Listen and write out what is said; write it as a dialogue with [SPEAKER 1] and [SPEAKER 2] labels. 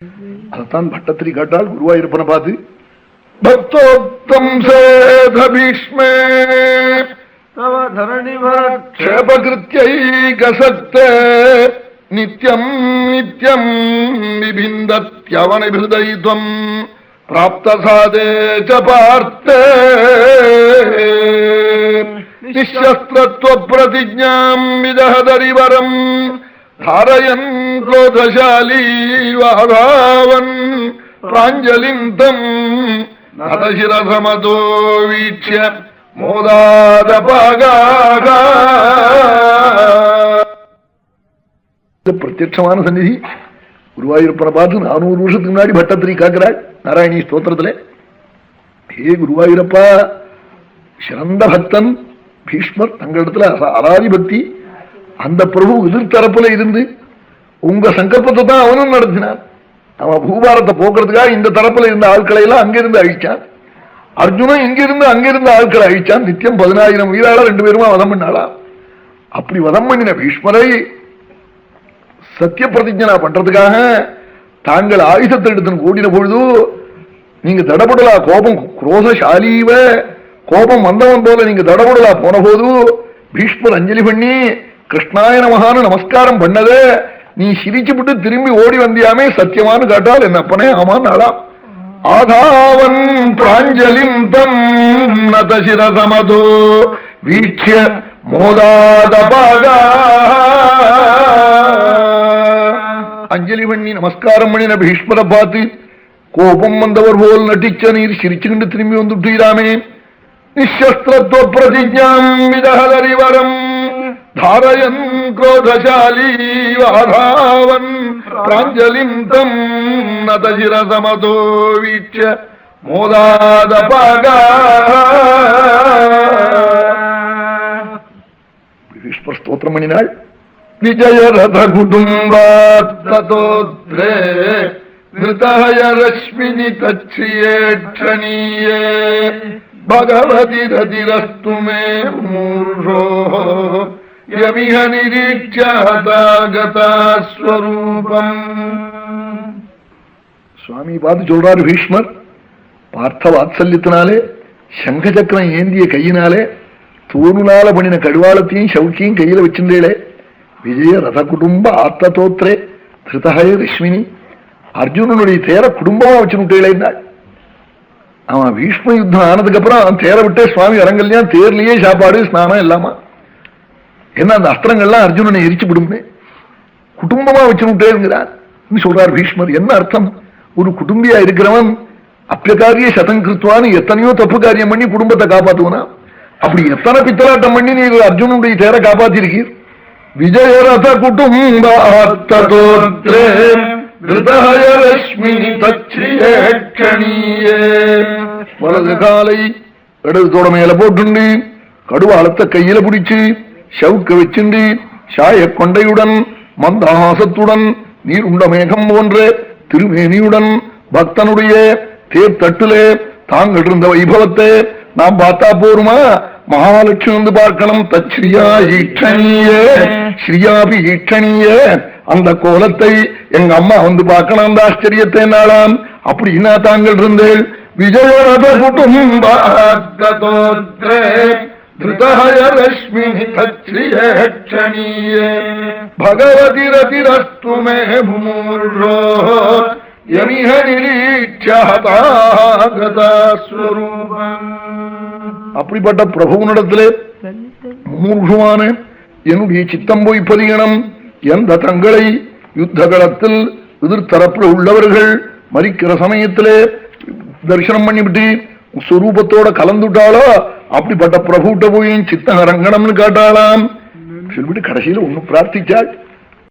[SPEAKER 1] அதைத்தான் பட்டத்திரி காட்டால் குருவாயிருப்பனை பார்த்து பக்தோக்தம் சேத பீஷ்மே க்ஷேபகிருத்யைகசக்தே நித்யம் நித்யம் விபிந்தத்யவனிபிருதைத்வம் பிராப்தசாதே ச பார்த்தே நிஷஸ்திரத்வப்ரதிஜ்ஞாம் விதஹதரிவரம் தாரயன் க்ரோதசாலீ வாதாவன் பிராஞ்சலிம் தம் நதசிரசமதோ வீக்ஷ்ய மோதாதபாகாக. பிரத்யட்சமான சந்நிதி குருவாயூரப்பனை பார்த்து 400 வருஷத்துக்கு முன்னாடி பட்டத்திரி காக்கிறாள் நாராயணி ஸ்தோத்திரத்திலே. ஹே குருவாயூரப்பா, சிறந்த பக்தன் பீஷ்மர், தங்களிடத்துல அராதி பக்தி. அந்த பிரபு எதிர்த்தரப்புல இருந்து உங்க சங்கல்பத்தை தான் அவனும் நடத்தினான். அவன் பூபாரத்தை போக்குறதுக்காக இந்த தரப்புல இருந்த ஆட்களை எல்லாம் அங்கிருந்து அழிச்சான். அர்ஜுனன் இங்கிருந்து அங்கிருந்த ஆட்களை அழிச்சான். நித்தியம் 10,000 வீராள 2 பேருமா வதம் பண்ணாளா. அப்படி வதம் பண்ணின பீஷ்மரை சத்திய பிரதிஜனா பண்றதுக்காக தாங்கள் ஆயுதத்தை எடுத்து கூடின பொழுது நீங்க தடபடலா கோபம் குரோதசாலீவ கோபம் வந்தவன் போல நீங்க தடபடலா போன போது பீஷ்மர் அஞ்சலி பண்ணி கிருஷ்ணாய நமஹான்னு நமஸ்காரம் பண்ணதே நீ சிரிச்சுவிட்டு திரும்பி ஓடி வந்தியாமே, சத்தியமானு கேட்டால் என்ன அப்பனே ஆமான் ஆளாம். ஆதாவன் பிராஞ்சலிம் தம் நதசிரசமதோ வீக்ஷ்ய மோதாதபாகா. அஞ்சலி பண்ணி நமஸ்காரம் பண்ணின பீஷ்மரை பார்த்து கோபம் வந்தவர் போல் நட்டிச்ச நீர் சிரிச்சுக்கிட்டு திரும்பி வந்துட்டீராமே. நிஷஸ்திரத்வ பிரதிஜ்ஞாம் விதஹதரிவரம் தாரயன் க்ரோதசாலீ வாதாவன் பிராஞ்சலிம் தம் நதசிரசமதோ வீக்ஷ்ய மோதாதபாகா. பீஷ்மர் ஸ்தோத்திரம் பண்ணினாள். விஜயரத குடும்பாத்தோத்ரே நிருதஹய ரஷ்மினி தச்ரியேட்சணீயே பகவதி ரதிரஸ்து மே மூர்ஷோ யமிஹ நிரீக்ஷ்ய ஹதாகதா ஸ்வரூபம். சுவாமி பார்த்து சொல்றாரு பீஷ்மர், பார்த்த வாத்சல்யத்தினாலே சங்க சக்கரம் ஏந்திய கையினாலே தூணுனால பண்ணின கடுவாளத்தையும் சவுக்கியும் கையில வச்சிருந்தேளே. விஜய ரத குடும்ப ஆத்தோத்ரே திருதஹய ரஷ்மினி, அர்ஜுனனுடைய தேர குடும்பமா வச்சுட்டேன். அவன் பீஷ்ம யுத்தம் ஆனதுக்கு அப்புறம் தேர விட்டே சுவாமி அரங்கல்யா தேர்லயே சாப்பாடு ஸ்நானம் இல்லாமா. என்ன அந்த அஸ்திரங்கள்லாம் அர்ஜுனனை எரிச்சு விடுமே, குடும்பமா வச்சுட்டேங்கிறார் சொல்றார் பீஷ்மர். என்ன அர்த்தம்? ஒரு குடும்பியா இருக்கிறவன் அப்பியகாரிய சதங்கிருத்வான்னு எத்தனையோ தப்பு காரியம் பண்ணி குடும்பத்தை காப்பாத்துவனா. அப்படி எத்தனை பித்தலாட்டம் பண்ணி நீ அர்ஜுனனுடைய தேர காப்பாத்திருக்கீர். விஜயரத குடும்பாத்தோத்ரே நிருதஹய ரஷ்மினி தச்ரியேட்சணீயே. வலது காலை இடது தோட மேல போட்டுண்டு கடுவாளத்தை கையில பிடிச்சு சவுக்க வச்சுண்டு சாய கொண்டையுடன் மந்தஹாசத்துடன் நீர் உண்ட மேகம் போன்ற திருமேனியுடன் பக்தனுடைய தேர் தட்டுலே தாங்கள் இருந்த வைபவத்தை நாம் பார்த்தா போருமா? மகாலட்சுமி வந்து பார்க்கணும். தச்ரியா ஈட்சணியே ஸ்ரீயாபி ஈட்சணியே. அந்த கோலத்தை எங்க அம்மா வந்து பார்க்கணும். அந்த ஆச்சரியத்தை நாளாம். அப்படின்னா தாங்கள் இருந்தேள். விஜயரத குடும்பாத்தோத்ரே திருதஹய ரஷ்மினி தச்ரியேட்சணீயே பகவதி ரதிரஸ்து மே மூர்ஷோ யமிஹ நிரீக்ஷ்ய ஹதாகதா ஸ்வரூபம். அப்படிப்பட்ட பிரபுவனிடத்திலே மூர்ஷமான என்னுடைய சித்தம் போய் பதியணும். எந்த தங்களை யுத்த களத்தில் எதிர்த்தரப்பில் உள்ளவர்கள் மறிக்கிற சமயத்திலே தரிசனம் பண்ணிவிட்டு ஸ்வரூபத்தோட கலந்துட்டாளோ அப்படிப்பட்ட பிரபுட்ட போய் சித்தம் அரங்கணம்னு காட்டாளாம் சொல்லிவிட்டு கடைசியில் ஒண்ணு பிரார்த்திச்சாள்.